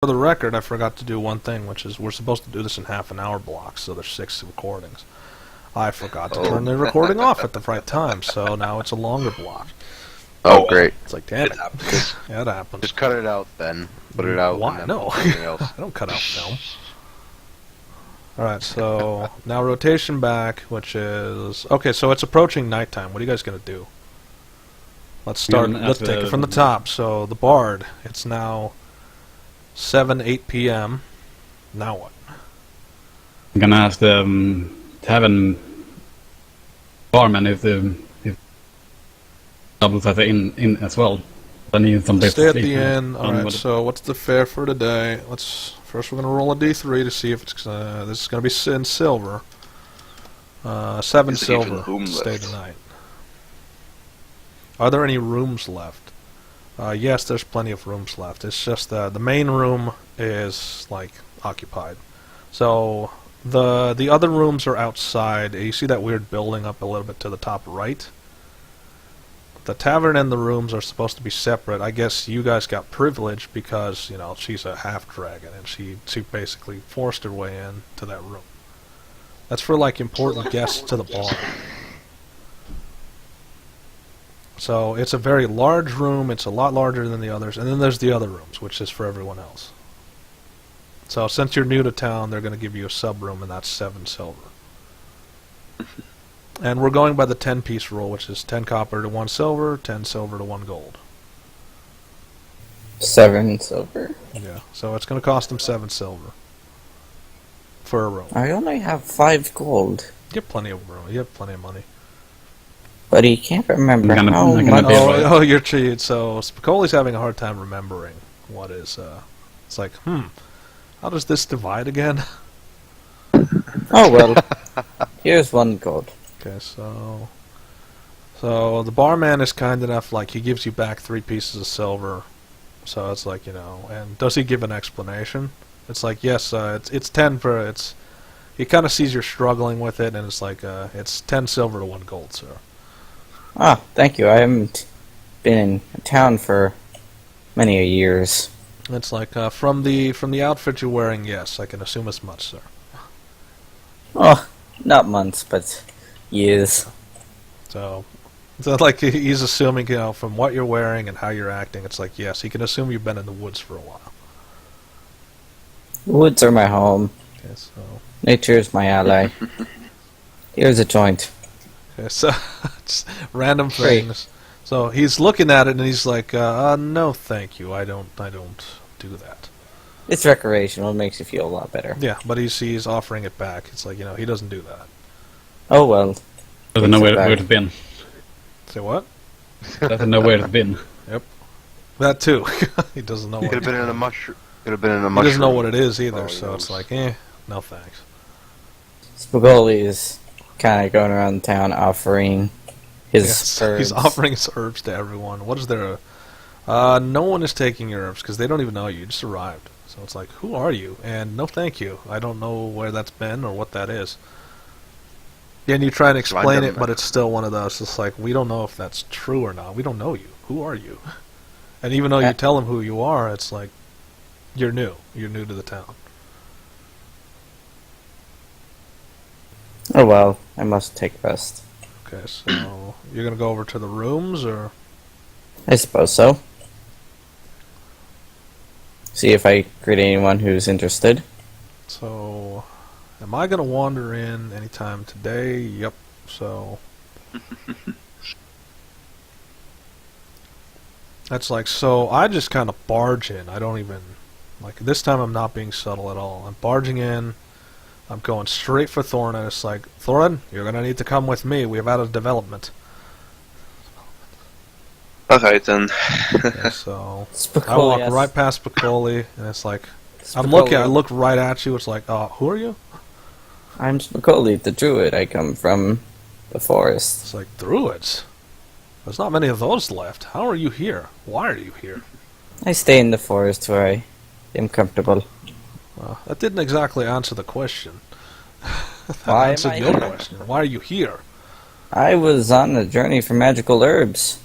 For the record, I forgot to do one thing, which is we're supposed to do this in half-an-hour blocks, so there's 6 recordings. I forgot to turn the recording off at the right time, so now it's a longer block. Oh, great. It's like, damn it. Yeah, it happens. Just cut it out then. Put it out. Why? No. I don't cut out film. Alright, so now rotation back, which is... Okay, so it's approaching nighttime. What are you guys going to do? Let's start. Let's take it from the top. So the Bard, it's now 8 p.m. Now what? I'm gonna ask the tavern barman if doubles are in as well. I need some place Stay to at sleep. the inn. Alright, so what's the fare for today? First we're gonna roll a d3 to see if it's this is gonna be in silver. 7 silver. Stay the night. Are there any rooms left? Yes, there's plenty of rooms left. It's just the main room is like occupied. So the other rooms are outside. You see that weird building up a little bit to the top right? The tavern and the rooms are supposed to be separate. I guess you guys got privilege because, you know, she's a half-dragon and she basically forced her way in to that room. That's for, like, important guests to the bar. So it's a very large room. It's a lot larger than the others. And then there's the other rooms, which is for everyone else. So since you're new to town, they're going to give you a sub-room, and that's 7 silver. And we're going by the 10-piece rule, which is 10 copper to 1 silver, 10 silver to 1 gold. 7 silver? Yeah, so it's going to cost them 7 silver. For a room. I only have 5 gold. You have plenty of room. You have plenty of money. But he can't remember I'm how gonna much... be right. Oh, you're cheated. So Spicoli's having a hard time remembering what is, it's like, how does this divide again? Oh, well. Here's 1 gold. Okay, so the barman is kind enough, like, he gives you back 3 pieces of silver. So it's like, you know, and does he give an explanation? It's like, yes, it's 10 for, he kind of sees you're struggling with it, and it's like, it's 10 silver to 1 gold, sir. Ah, thank you. I haven't been in town for many years. It's like, from the outfit you're wearing, yes, I can assume as much, sir. Oh, not months, but years. So like, he's assuming, you know, from what you're wearing and how you're acting, it's like, yes, he can assume you've been in the woods for a while. Woods are my home. Okay, so... Nature is my ally. Here's a joint. Okay, so it's random things. So he's looking at it and he's like, no, thank you. I don't do that. It's recreational. It makes you feel a lot better. Yeah, but he's offering it back. It's like, you know, he doesn't do that. Oh, well. Doesn't know where it's been. Say what? Doesn't know where it's been. Yep. That too. He doesn't know. He What could have been in a mushroom. Could have been in a he mushroom. doesn't know what it is either. Oh, So it's like, no thanks. Spagoli is kind of going around town offering his herbs. He's offering his herbs to everyone. What is there? No one is taking your herbs because they don't even know you. You just arrived. So it's like, who are you? And no thank you. I don't know where that's been or what that is. Yeah, and you try and explain it, but it's still one of those. It's like, we don't know if that's true or not. We don't know you. Who are you? And even though you tell them who you are, it's like, you're new. You're new to the town. Oh, well. I must take rest. Okay, so you're going to go over to the rooms, or? I suppose so. See if I greet anyone who's interested. So, am I going to wander in anytime today? Yep, so... That's like, so I just kind of barge in. I don't even... Like, this time I'm not being subtle at all. I'm barging in. I'm going straight for Thorin, and it's like, Thorin, you're going to need to come with me. We have had a development. Okay, then. Okay, so I Spicoli walk asks- right past Spicoli, and it's like, I Spicoli. look right at you. It's like, who are you? I'm Spicoli, the druid. I come from the forest. It's like, druids? There's not many of those left. How are you here? Why are you here? I stay in the forest where I am comfortable. That didn't exactly answer the question. That Why am answered I your here? question. Why are you here? I was on a journey for magical herbs.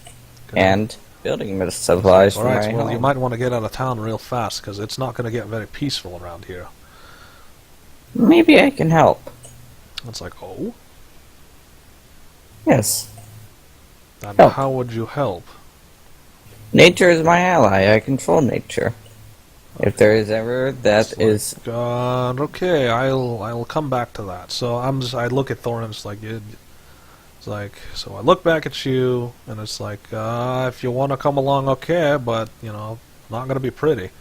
Okay. And building supplies for my Alright, well, home. you might want to get out of town real fast, because it's not going to get very peaceful around here. Maybe I can help. It's like, oh? Yes. And Help. how would you help? Nature is my ally. I control nature. If there is ever, that is. God, okay, I'll come back to that. So I look at Thorin, it's like, it's like, so I look back at you, and it's like, if you want to come along, okay, but, you know, not going to be pretty.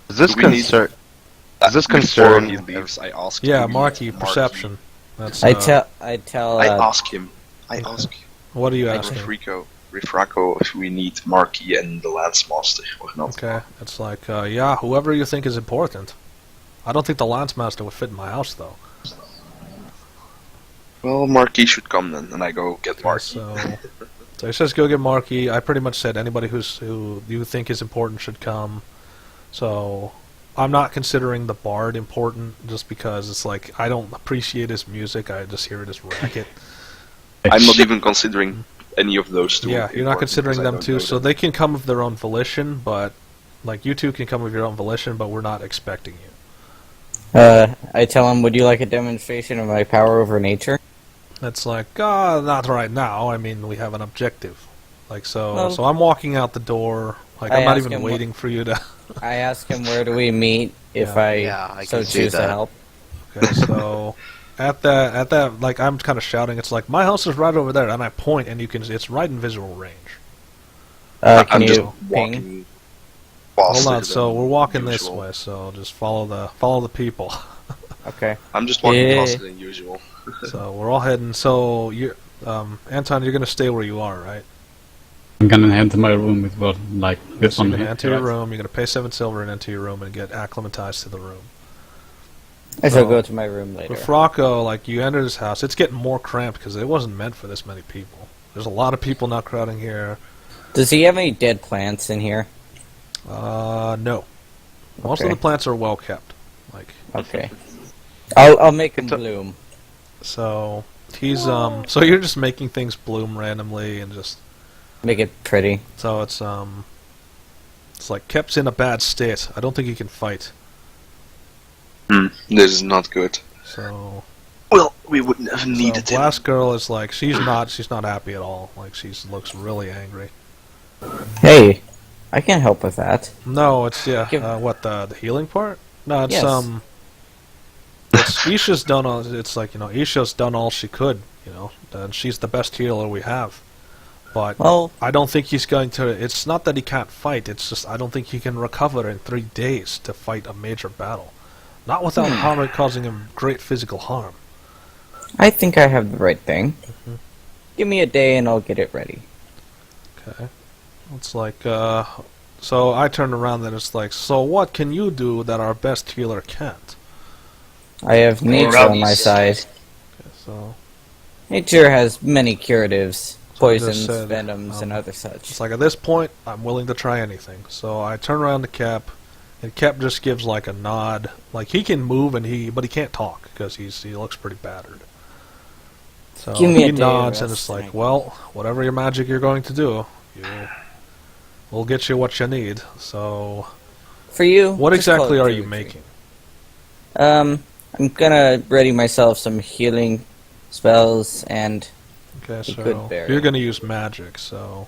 Is this Do we need- concern? Is this Before concern? he leaves, I ask Yeah, him. Marky, perception. That's, I tell. I ask him. I Okay. ask what are you like asking? Rifraco if we need Marky and the Lance Master or not. Okay, it's like, yeah, whoever you think is important. I don't think the Lance Master would fit in my house, though. Well, Marky should come then, and I go get Marky. So he says go get Marky. I pretty much said anybody who you think is important should come. So I'm not considering the Bard important just because it's like I don't appreciate his music. I just hear it as racket. I'm not even considering any of those two. Yeah, you're not important considering because I them don't too. know So them. they can come of their own volition, but like you two can come of your own volition, but we're not expecting you. I tell him, would you like a demonstration of my power over nature? It's like, not right now. I mean, we have an objective. Like, so Well- so I'm walking out the door. Like, I I'm not ask even him waiting for you to... I ask him, where do we meet if Yeah, I so can see choose to that. help? Okay, so... At that, like, I'm kind of shouting. It's like, my house is right over there. And I point, and it's right in visual range. Can I'm just you ping? walking faster Hold on, so than we're walking this usual. way, so just follow the people. Okay. I'm just walking Yeah. faster than usual. So we're all heading, so you're... Anton, you're gonna stay where you are, right? I'm gonna head to my room with what, like this So one you're gonna here. enter your right? room, you're gonna pay 7 silver and enter your room and get acclimatized to the room. I shall So, go to my room later. With Frocco, like, you enter his house, it's getting more cramped because it wasn't meant for this many people. There's a lot of people now crowding here. Does he have any dead plants in here? No. Most of Okay. the plants are well kept. Like, Okay. I'll make him bloom. so he's so you're just making things bloom randomly and just Make it pretty. so it's like Kep's in a bad state. I don't think he can fight. This is not good. So Well, we wouldn't have So needed him. Blast Girl is like she's not happy at all. Like she looks really angry. Hey, I can help with that. No, it's Give- what the healing part? No, it's Yes. it's Isha's done all. It's like Isha's done all she could. And she's the best healer we have. But Well, I don't think he's going to. It's not that he can't fight. It's just I don't think he can recover in 3 days to fight a major battle. Not without causing him great physical harm. I think I have the right thing. Mm-hmm. Give me a day and I'll get it ready. Okay. It's like, so I turned around and it's like, so what can you do that our best healer can't? I have nature on my side. Okay, so Nature has many curatives, So I just poisons, said, venoms, and other such. it's like at this point, I'm willing to try anything. So I turn around to Cap, and Cap just gives like a nod. Like he can move but he can't talk because he looks pretty battered. So Give me he a day nods of and rest, it's like, thank well, whatever your magic you're going to do, we'll get you what you need. So For you, what just call exactly it are you poetry. making? I'm gonna ready myself some healing spells and Okay, He so could bury you're it. going to use magic. So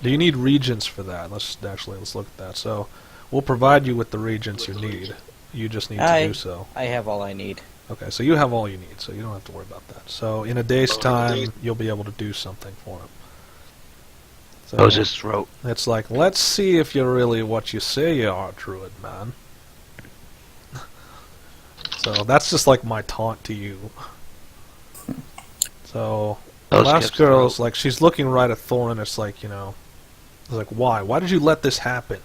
do you need regents for that? Let's look at that. So we'll provide you with the regents you need. You just need to do so. I have all I need. Okay, so you have all you need, so you don't have to worry about that. So in a day's time, you'll be able to do something for him. So How's his throat? it's like, let's see if you're really what you say you are, druid man. So that's just like my taunt to you. So How's last Kep's girl's throat? like she's looking right at Thorin. It's like it's like why? Why did you let this happen?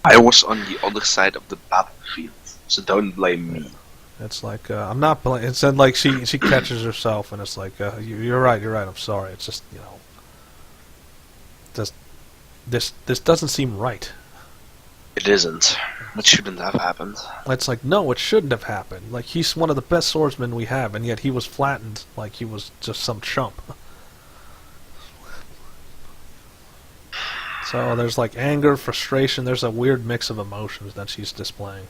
I was on the other side of the battlefield, so don't blame me. It's like I'm not. It's then like she catches herself and it's like you're right. You're right. I'm sorry. It's just this doesn't seem right. It isn't. It shouldn't have happened. It's like no, it shouldn't have happened. Like he's one of the best swordsmen we have, and yet he was flattened like he was just some chump. So there's like anger, frustration. There's a weird mix of emotions that she's displaying.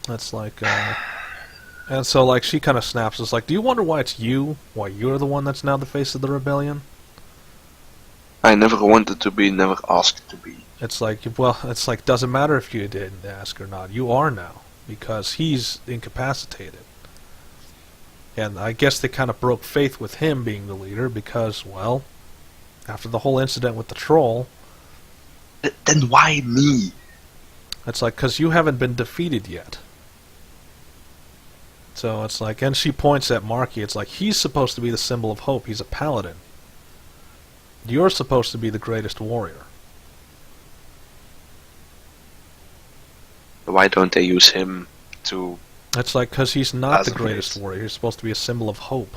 That's like, and so like she kind of snaps. It's like, do you wonder why it's you? Why you're the one that's now the face of the rebellion? I never wanted to be, never asked to be. It's like, well, it's like, doesn't matter if you didn't ask or not. You are now, because he's incapacitated. And I guess they kind of broke faith with him being the leader because, well, after the whole incident with the troll... Then why me? It's like, because you haven't been defeated yet. So it's like, and she points at Marky, it's like, he's supposed to be the symbol of hope. He's a paladin. You're supposed to be the greatest warrior. Why don't they use him to... It's like, because he's not As the a greatest great- warrior. He's supposed to be a symbol of hope.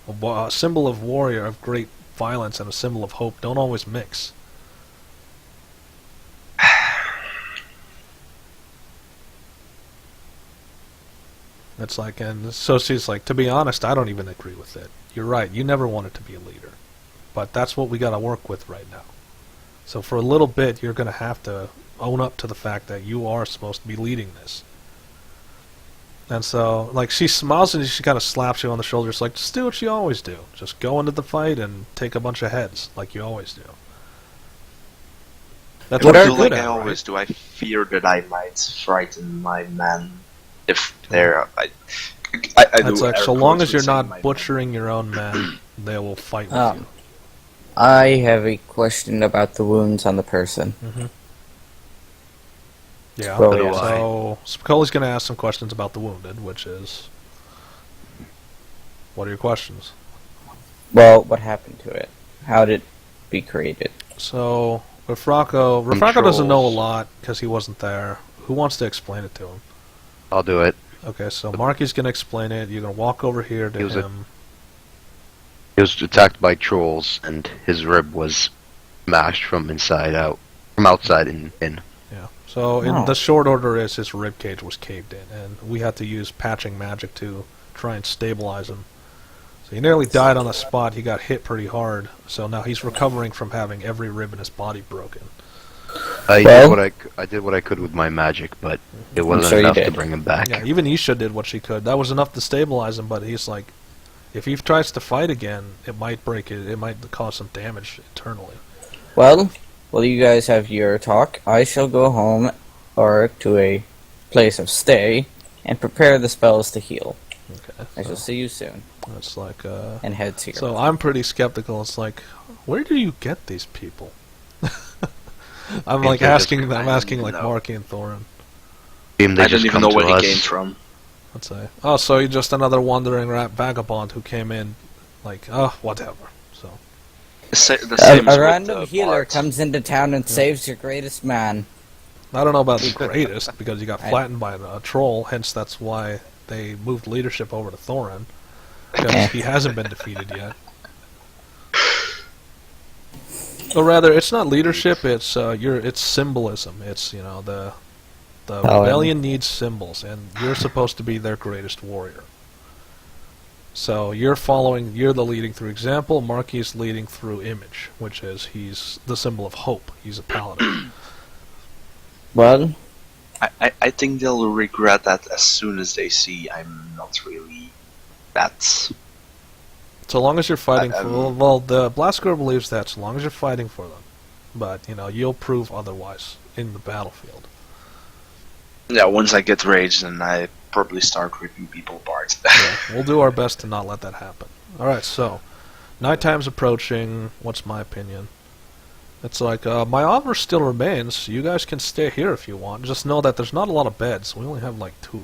A symbol of warrior, of great violence, and a symbol of hope don't always mix. It's like, and so she's like, to be honest, I don't even agree with it. You're right, you never wanted to be a leader. But that's what we gotta work with right now. So for a little bit, you're gonna have to own up to the fact that you are supposed to be leading this. And so, like, she smiles and she kind of slaps you on the shoulder. It's like, just do what you always do. Just go into the fight and take a bunch of heads, like you always do. That's What what I you're do good like at, I always right? do. I fear that I might frighten my men if they're... I It's do like, air so long quotes as you're with saying not my men. butchering your own men, they will fight with you. I have a question about the wounds on the person. Yeah, Well, So do yeah. I. so Spicoli's going to ask some questions about the wounded, which is... What are your questions? Well, what happened to it? How did it be created? So, Rafrako doesn't know a Controls. lot because he wasn't there. Who wants to explain it to him? I'll do it. Okay, so Marky's going to explain it. You're going to walk over here to He was a- him. He was attacked by trolls, and his rib was smashed from inside out, from outside in. Yeah. So in Oh. the short order is his rib cage was caved in, and we had to use patching magic to try and stabilize him. So he nearly died on the spot. He got hit pretty hard. So now he's recovering from having every rib in his body broken. I Well- did what I could with my magic, but it wasn't sure you enough to did. bring him back. Yeah, even Isha did what she could. That was enough to stabilize him, but he's like, if he tries to fight again, it might break it. It might cause some damage internally. Well, while you guys have your talk, I shall go home or to a place of stay and prepare the spells to heal. Okay. I shall see you soon. That's like, And head to your so I'm pretty skeptical. It's like, where do you get these people? I'm like They're just- asking. I'm I asking don't like know. Marky and Thorin. They I just don't even come know to where us. he came from. Let's say. Oh, so you're just another wandering vagabond who came in, like, oh, whatever. So The same A as random with, healer Bart. comes into town and saves your greatest man. I don't know about the greatest because you got I- flattened by a troll. Hence, that's why they moved leadership over to Thorin because Eh. he hasn't been defeated yet. Or rather, it's not leadership. It's symbolism. It's the Oh, rebellion needs symbols, and you're supposed to be their greatest warrior. So you're the leading through example. Marky's leading through image, which is he's the symbol of hope. He's a paladin. Well, I think they'll regret that as soon as they see I'm not really that. So long as you're fighting I- for... Well, the Blastgirl believes that so long as you're fighting for them. But, you'll prove otherwise in the battlefield. Yeah, once I get rage, then I probably start ripping people apart. Yeah, we'll do our best to not let that happen. Alright, so... Nighttime's approaching. What's my opinion? It's like, my offer still remains. You guys can stay here if you want. Just know that there's not a lot of beds. We only have, like, 2.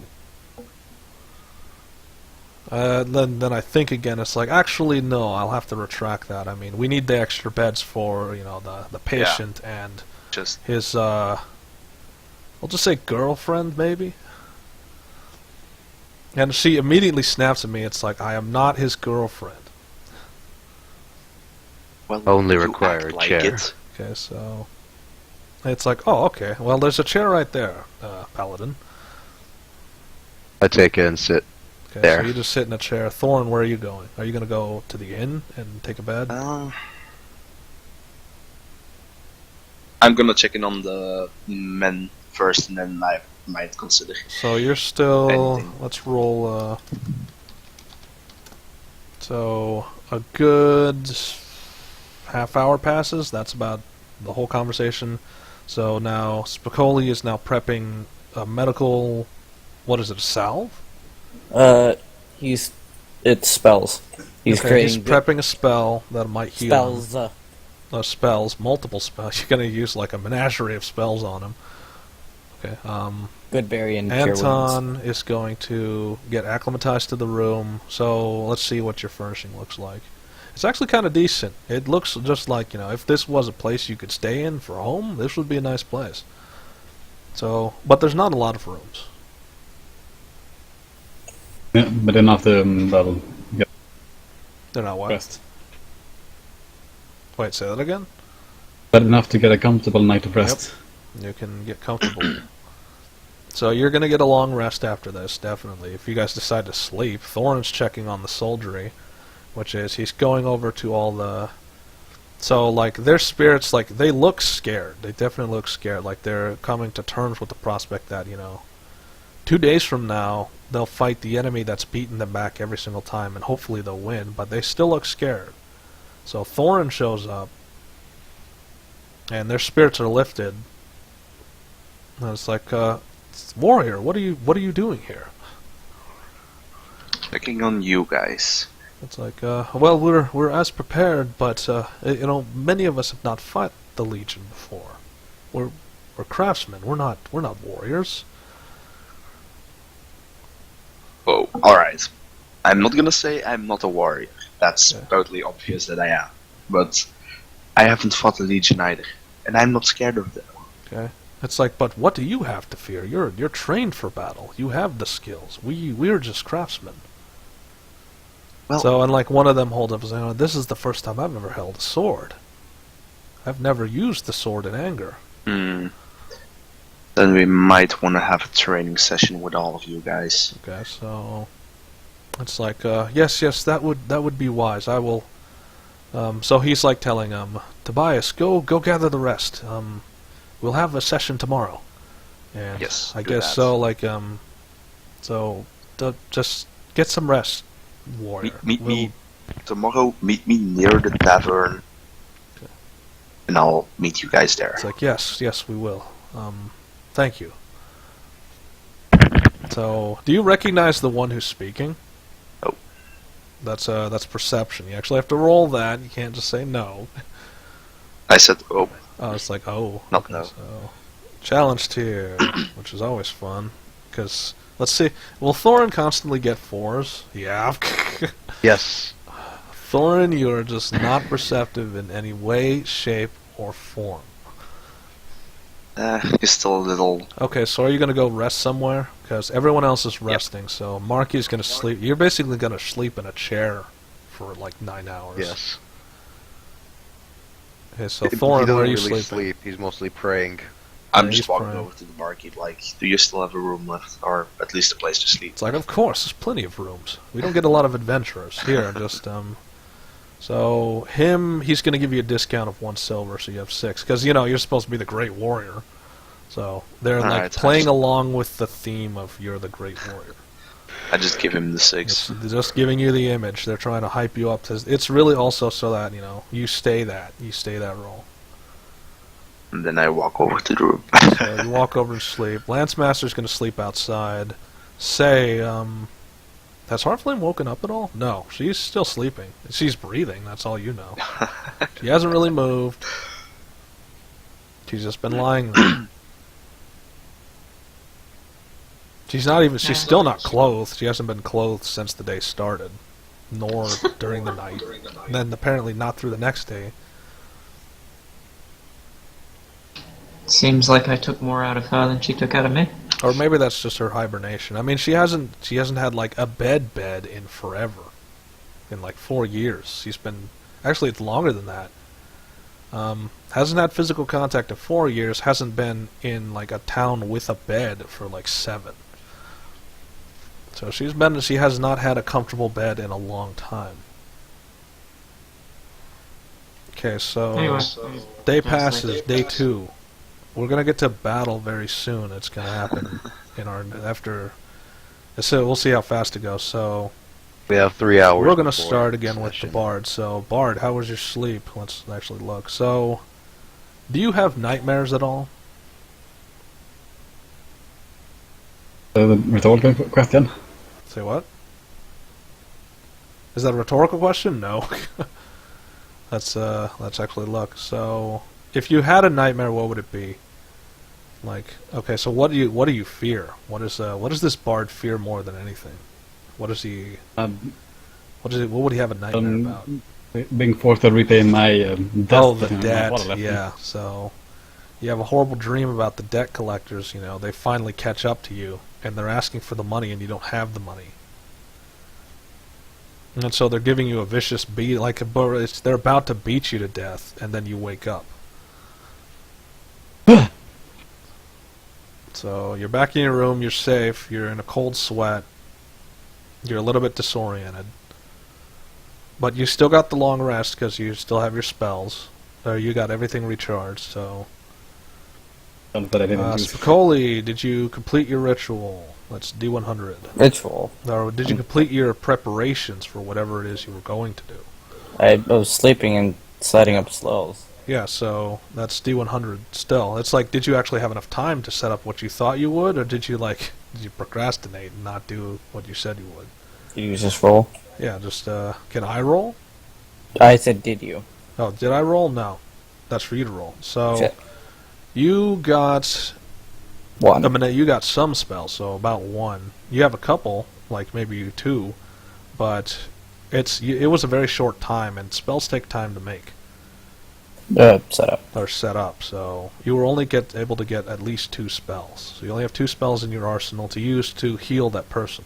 Then I think again, it's like, actually, no, I'll have to retract that. I mean, we need the extra beds for, the patient and Just his, I'll just say girlfriend, maybe? And she immediately snaps at me. It's like, I am not his girlfriend. well, Only you require act a like chair. it. Okay, so... It's like, oh, okay. Well, there's a chair right there, Paladin. I take it and sit. Okay, There. so you just sit in a chair. Thorin, where are you going? Are you going to go to the inn and take a bed? I'm gonna check in on the men first, and then I might consider. So you're still... Anything. Let's roll... So, a good half hour passes. That's about the whole conversation. So now, Spicoli is now prepping a medical... What is it, a salve? It's spells. He's Okay, creating he's prepping a spell that might heal him. spells. Spells, multiple spells. You're going to use like a menagerie of spells on him. Okay, Goodberry and cure wounds. Anton is going to get acclimatized to the room, so let's see what your furnishing looks like. It's actually kind of decent. It looks just like, if this was a place you could stay in for home, this would be a nice place. So, but there's not a lot of rooms. Yeah, but then after battle, get They're not what? rest. Wait, say that again? But enough to get a comfortable night of rest. You can get comfortable. So you're going to get a long rest after this, definitely. If you guys decide to sleep, Thorin's checking on the soldiery, which is he's going over to all the... So, like, their spirits, like, they look scared. They definitely look scared. Like, they're coming to terms with the prospect that, 2 days from now, they'll fight the enemy that's beaten them back every single time, and hopefully they'll win, but they still look scared. So Thorin shows up, and their spirits are lifted. And it's like, warrior, what are you doing here? Checking on you guys. It's like, well, we're as prepared, but many of us have not fought the Legion before. We're craftsmen. We're not warriors. Oh, alright. I'm not gonna say I'm not a warrior. That's Yeah. totally obvious that I am. But I haven't fought the Legion either. And I'm not scared of them. Okay. It's like, but what do you have to fear? You're trained for battle. You have the skills. We're just craftsmen. Well, So, and like one of them holds up and says, this is the first time I've ever held a sword. I've never used the sword in anger. then we might want to have a training session with all of you guys. Okay, so it's like, yes, that would be wise. I will. So he's like telling Tobias, go gather the rest. We'll have a session tomorrow. And Yes, I do guess that. so. Like, just get some rest, warrior. Meet me tomorrow. Meet me near the tavern, and I'll meet you guys there. It's like, yes, we will. Thank you. So, do you recognize the one who's speaking? Oh. That's perception. You actually have to roll that. You can't just say no. I said, oh, Oh, it's like, oh. Not okay, no. So, challenge tier, which is always fun. Because, let's see, will Thorin constantly get 4s? Yeah. Yes. Thorin, you are just not perceptive in any way, shape, or form. he's still a little. Okay, so are you going to go rest somewhere? Because everyone else is resting, so Marky's going to sleep. You're basically going to sleep in a chair for like 9 hours. Yes. Okay, so He Thorin, doesn't where are you really sleeping? sleep. He's mostly praying. I'm he's just walking praying. over to the barkeep. Like, do you still have a room left, or at least a place to sleep? It's like, of course, there's plenty of rooms. We don't get a lot of adventurers here. Just so he's going to give you a discount of 1 silver, so you have 6. Because you're supposed to be the great warrior, so they're like Alright, playing along with the theme of you're the great warrior. I just give him the 6. They're just giving you the image. They're trying to hype you up. It's really also so that you stay that role. And then I walk over to the room. So you walk over and sleep. Lance Master's going to sleep outside. Say, has Heartflame woken up at all? No, she's still sleeping. She's breathing, that's all you know. She hasn't really moved. She's just been lying there. She's still not clothed. She hasn't been clothed since the day started. Nor during the night. And then apparently not through the next day. Seems like I took more out of her than she took out of me. Or maybe that's just her hibernation. I mean, she hasn't had like a bed in forever. In like 4 years. She's been... Actually, it's longer than that. Hasn't had physical contact in 4 years. Hasn't been in like a town with a bed for like 7. So she has not had a comfortable bed in a long time. Okay, so Anyway, day yes, passes, like- day 2. We're gonna get to battle very soon. It's gonna happen in our So we'll see how fast it goes. So We have 3 hours. we're gonna before start again with the session. Bard. So Bard, how was your sleep? Let's actually look. So, do you have nightmares at all? The rhetorical question? Say what? Is that a rhetorical question? No. Let's actually look. So, if you had a nightmare, what would it be? Like, okay, so what do you fear? What does this bard fear more than anything? What is he? What would he have a nightmare about? Being forced to repay my debt. Oh, the my debt. father left me. Yeah. So, you have a horrible dream about the debt collectors. You know, they finally catch up to you, and they're asking for the money, and you don't have the money. And so they're giving you a vicious beat, they're about to beat you to death, and then you wake up. So you're back in your room, you're safe, you're in a cold sweat, you're a little bit disoriented. But you still got the long rest because you still have your spells. You got everything recharged, so... But I didn't use Spicoli, did you complete your ritual? That's D100. Ritual. Or did you complete your preparations for whatever it is you were going to do? I was sleeping and setting up spells. Yeah, so that's D100 still. It's like, did you actually have enough time to set up what you thought you would, or did you procrastinate and not do what you said you would? Did you just roll? Yeah, just, can I roll? I said, did you? Oh, did I roll? No. That's for you to roll. So, Shit. you got... One. I mean, you got some spells, so about 1. You have a couple, like maybe 2, but it was a very short time, and spells take time to make. Set up. Or set up, so you were only able to get at least 2 spells. So you only have 2 spells in your arsenal to use to heal that person.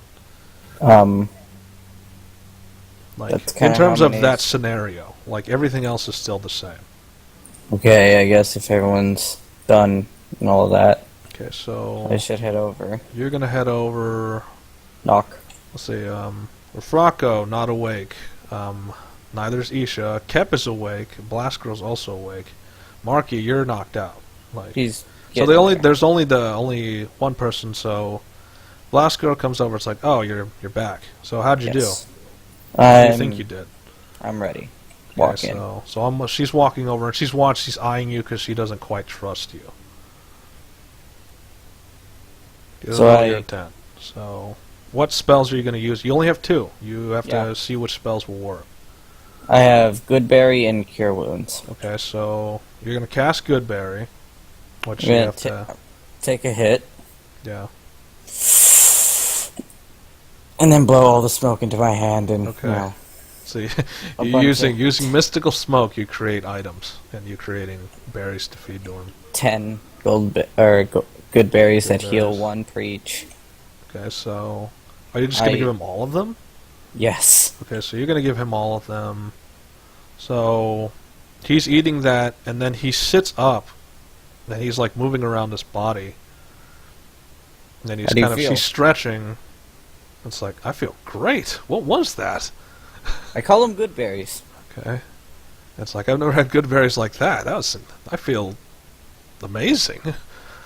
That's In kinda terms how of many that is- scenario, everything else is still the same. Okay, I guess if everyone's done and all of that, Okay, so I should head over. you're gonna head over. Knock. Let's see. Rafraco not awake. Neither's Isha. Kep is awake. Blastgirl's also awake. Marky, you're knocked out. He's So there's only one person. So Blastgirl comes over. It's like, oh, you're back. So how'd you do? How do you think you did? I'm ready. Okay, Walk in. she's walking over and she's eyeing you because she doesn't quite trust you. She doesn't So know I- your intent. So what spells are you going to use? You only have 2. You have Yeah. to see which spells will work. I have Goodberry and Cure Wounds. Okay, so you're going to cast Goodberry, which I'm you gonna have to... take a hit Yeah. and then blow all the smoke into my hand and Okay. you know, See, A you're bunch of- using mystical smoke, you create items, and you're creating berries to feed to him. 10 good berries that heal berries. 1 per each. Okay, so are you just going to I- give him all of them? Yes. Okay, so you're going to give him all of them. So he's eating that, and then he sits up, and he's like moving around his body. And then he's How do you kind of feel? he's stretching. It's like, I feel great. What was that? I call them good berries. Okay. It's like, I've never had good berries like that. I feel amazing.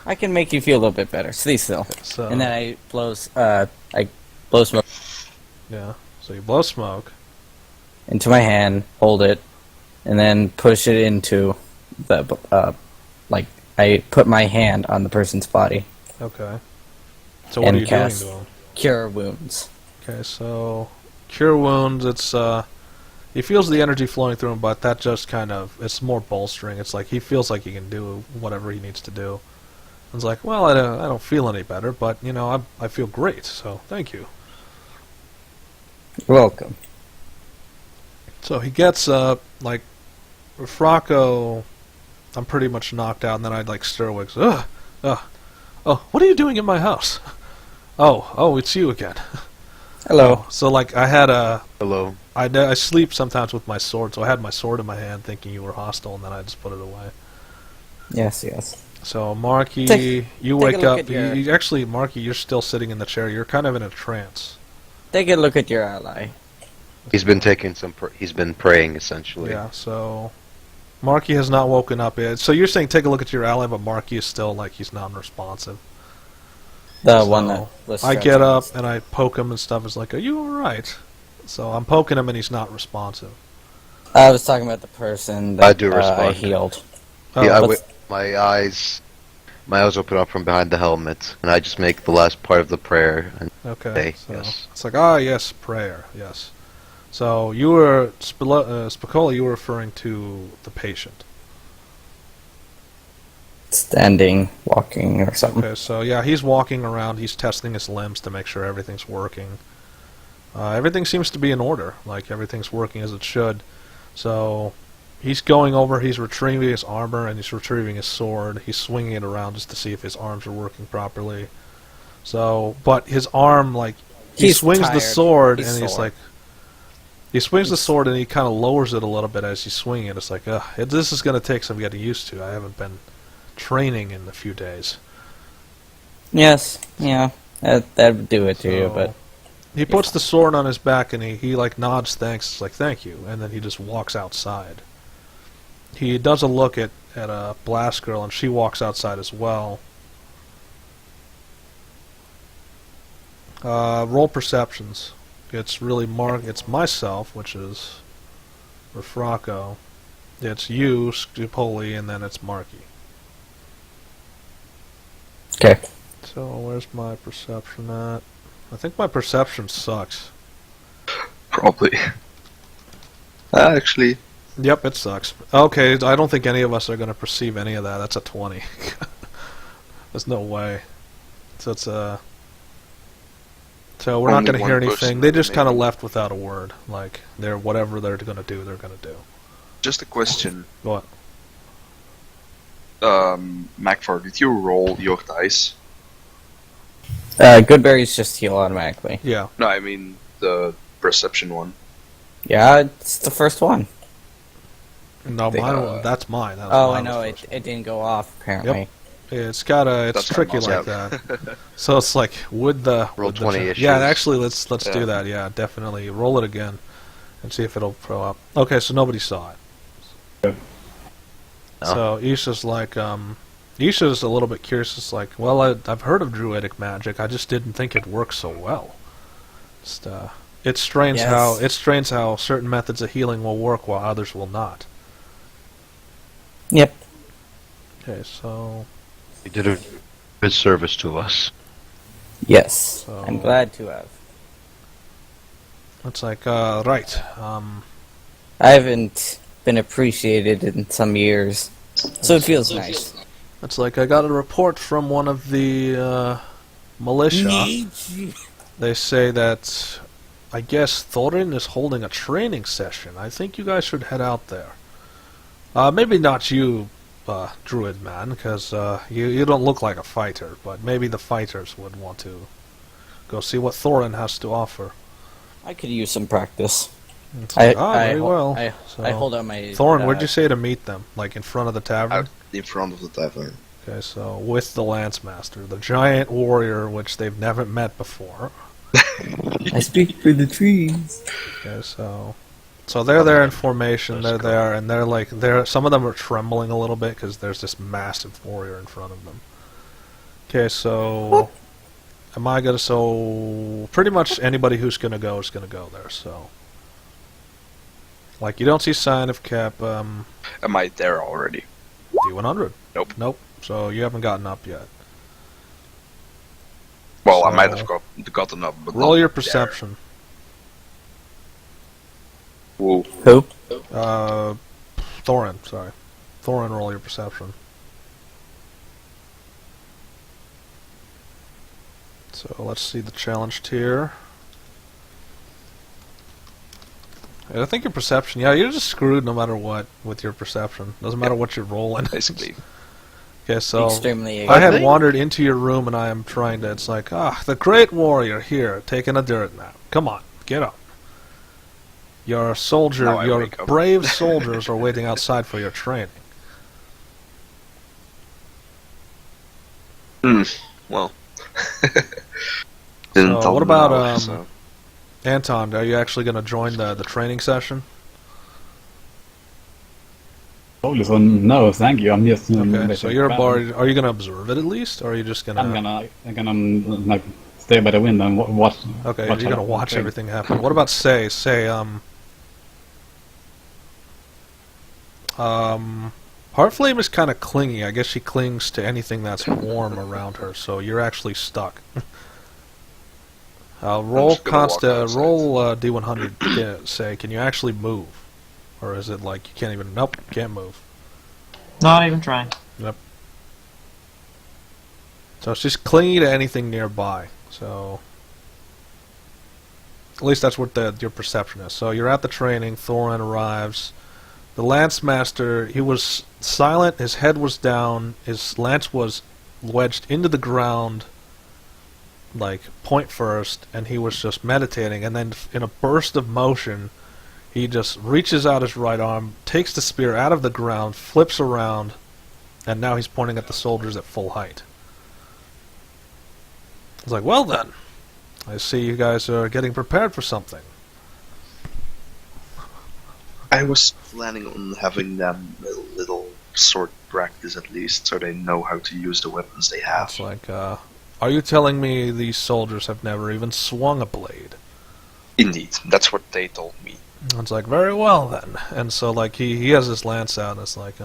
I can make you feel a little bit better. Stay still. So, And then I blow smoke yeah. So you blow smoke. into my hand, hold it, and then push it into the I put my hand on the person's body. Okay. So what And are you cast. doing to him? Cure Wounds. Okay, so cure wounds. It's he feels the energy flowing through him, but that just kind of it's more bolstering. It's like he feels like he can do whatever he needs to do. It's like, well, I don't feel any better, but you know, I feel great. So thank you. You're welcome. So he gets like Fracco. I'm pretty much knocked out, and then I'd like Stirwigs. Oh, what are you doing in my house? Oh, it's you again. Hello. So like I had a. Hello. I sleep sometimes with my sword, so I had my sword in my hand thinking you were hostile, and then I just put it away. Yes, yes. So, Marky, you take a wake look up. at your- Actually, Marky, you're still sitting in the chair. You're kind of in a trance. Take a look at your ally. He's been taking some. He's been praying essentially. Yeah, so Marky has not woken up yet. So you're saying take a look at your ally, but Marky is still like he's non-responsive. The So, one that was I get stretching. up and I poke him and stuff. It's like, are you alright? So I'm poking him and he's not responsive. I was talking about the person that I do respond. I healed. Oh, Yeah, what's- my eyes open up from behind the helmet, and I just make the last part of the prayer. And okay. Okay, So yes. it's like, ah, yes, prayer, yes. So you were Spicola, you were referring to the patient. Standing, walking, or something. Okay, so yeah, he's walking around. He's testing his limbs to make sure everything's working. Everything seems to be in order, like everything's working as it should. So he's going over, he's retrieving his armor, and he's retrieving his sword. He's swinging it around just to see if his arms are working properly. So, but his arm, like, he He's swings the tired. sword, He's and he's sore. like, he swings the sword, and he kind of lowers it a little bit as he's swinging it. It's like, this is going to take some getting used to. I haven't been training in a few days. Yes, yeah, that would do it to you, So, but he puts the sword on his back and he like nods thanks. It's like, thank you, and then he just walks outside. He does a look at a blast girl, and she walks outside as well. Roll perceptions. It's really it's myself, which is Refraco. It's you, Stupoli, and then it's Marky. okay. So where's my perception at? I think my perception sucks. Probably. Actually, Yep, it sucks. Okay, I don't think any of us are going to perceive any of that. That's a 20. There's no way. So it's So we're not Only going to hear one anything. person, They just kind of maybe. left without a word. Like, whatever they're going to do, they're going to do. just a question. What? Makfar, did you roll your dice? Good berries just heal automatically. Yeah. No, I mean the perception one. Yeah, it's the first one. No, They, that's mine. That was Oh, mine I know, was first. it didn't go off, apparently. It's That's tricky my like mouse. that. So it's like, would the... Roll would the- 20 issues. Yeah, actually, let's do Yeah. that. Yeah, definitely. Roll it again and see if it'll throw up. Okay, so nobody saw it. No. So Isha's like, Isha's a little bit curious. It's like, well, I've heard of druidic magic. I just didn't think it worked so well. Just, it's strange Yes. how certain methods of healing will work while others will not. Yep. Okay, so he did a good service to us. Yes. So- I'm glad to have. it's like, right. I haven't been appreciated in some years, so it feels nice. It's like I got a report from one of the militia. They say that I guess Thorin is holding a training session. I think you guys should head out there. Maybe not you, druid man, because you don't look like a fighter, but maybe the fighters would want to go see what Thorin has to offer. I could use some practice. It's like, very hol- well. I hold out my... Thorin, where'd you say to meet them? Like in front of the tavern? Out in front of the tavern. Okay, so with the Lance Master, the giant warrior which they've never met before. I speak for the trees. Okay, so they're there in formation. They're there, and some of them are trembling a little bit because there's this massive warrior in front of them. Okay, so so pretty much anybody who's gonna go is gonna go there. So like you don't see sign of Cap Am I there already? D100. Nope. Nope. So you haven't gotten up yet. Well, I So- might have gotten up, but Roll not your there. perception. Whoa. Who? Thorin, sorry. Thorin, roll your perception. So let's see the challenge tier. I think your perception, yeah, you're just screwed no matter what with your perception. Doesn't matter what you're rolling. Basically. Okay, so Extremely... I had wandered into your room and I am trying to, it's like, the great warrior here, taking a dirt nap. Come on, get up. Your soldier, Now I your wake up. brave soldiers are waiting outside for your training. Well. Didn't So tell what them about now, so. Anton? Are you actually going to join the training session? Totally. So no, thank you. I'm just. Okay, so you're a bard. bard. Are you going to observe it at least, or are you just going to? I'm gonna like stay by the window and watch. Okay, watch you're going to how- watch train. everything happen. What about Say? Heartflame is kind of clingy. I guess she clings to anything that's warm around her, so you're actually stuck. Roll just gonna walk outside. roll D100. Say, can you actually move, or is it like you can't even? Nope, can't move. Not even trying. So she's clingy to anything nearby. So at least that's what your perception is. So you're at the training. Thorin arrives. The lance master, he was silent. His head was down. His lance was wedged into the ground, like point first, and he was just meditating. And then, in a burst of motion, he just reaches out his right arm, takes the spear out of the ground, flips around, and now he's pointing at the soldiers at full height. It's like, well then, I see you guys are getting prepared for something. I was planning on having them a little sword practice at least, so they know how to use the weapons they have. It's like, are you telling me these soldiers have never even swung a blade? Indeed, that's what they told me. And it's like, very well then. And so, like, he has his lance out, and it's like,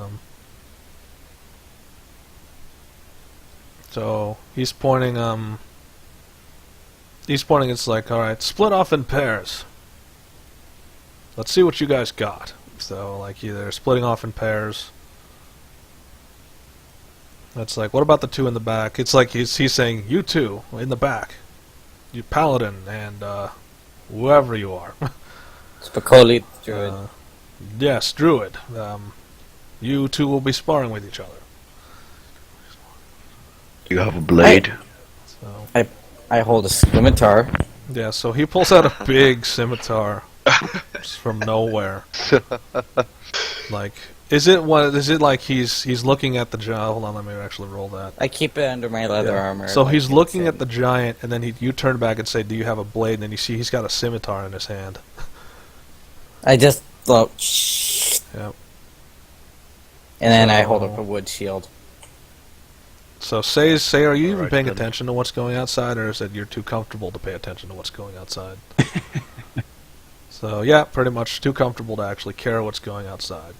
so he's pointing, it's like, alright, split off in pairs. Let's see what you guys got. So, like, they're splitting off in pairs. That's like, what about the two in the back? It's like he's saying, you two in the back. You paladin and, whoever you are. Spicoli, druid. Yes, druid. You two will be sparring with each other. You have a blade. So, I hold a scimitar. yeah, so he pulls out a big scimitar from nowhere. Like, is it like he's looking at the giant? Hold on, let me actually roll that. I keep it under my leather Yeah. armor. So like he's it's looking in- at the giant, and then you turn back and say, "Do you have a blade?" And then you see he's got a scimitar in his hand. I just float. Yep. And then I So- hold up a wood shield. So say, are you even Alright, paying then. attention to what's going outside, or is it you're too comfortable to pay attention to what's going outside? So yeah, pretty much too comfortable to actually care what's going outside.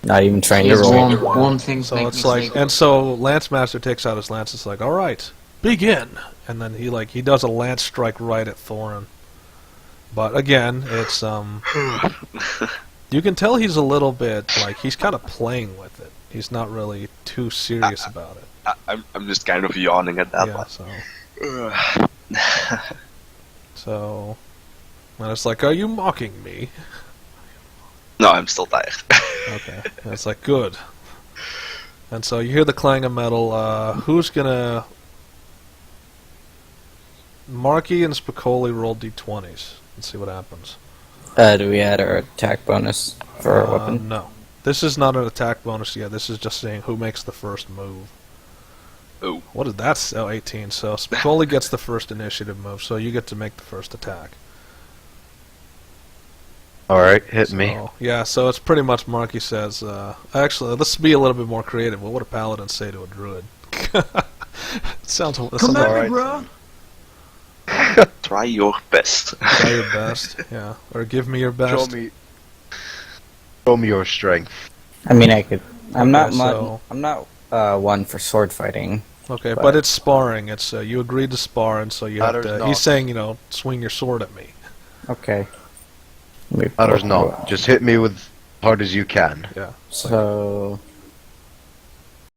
Not even trying to Here's roll. one thing So make it's me like, sleep. and so Lance Master takes out his lance. It's like, all right, begin, and then he does a lance strike right at Thorin. But again, it's you can tell he's a little bit like he's kind of playing with it. He's not really too serious about it. I'm just kind of yawning at that Yeah. one. So, and it's like, are you mocking me? No, I'm still tired. Okay. And it's like, good. And so you hear the clang of metal. Who's gonna... Marky and Spicoli roll d20s. Let's see what happens. Do we add our attack bonus for our weapon? No. This is not an attack bonus yet. This is just saying who makes the first move. Oh. What did that say? Oh, 18. So Spicoli gets the first initiative move, so you get to make the first attack. Alright, hit me. So, yeah, so it's pretty much Marky says, actually, let's be a little bit more creative. Well, what would a paladin say to a druid? Sounds alright. bro. Try your best. Try your best, yeah. Or give me your best. Show me your strength. I mean, I could. I'm not. Okay, so- I'm not one for sword fighting. Okay, But- but it's sparring. It's you agreed to spar, and so you have Matters to. not. He's saying, swing your sword at me. Okay. Let me Matters pull- not. Just hit me with hard as you can. Yeah. So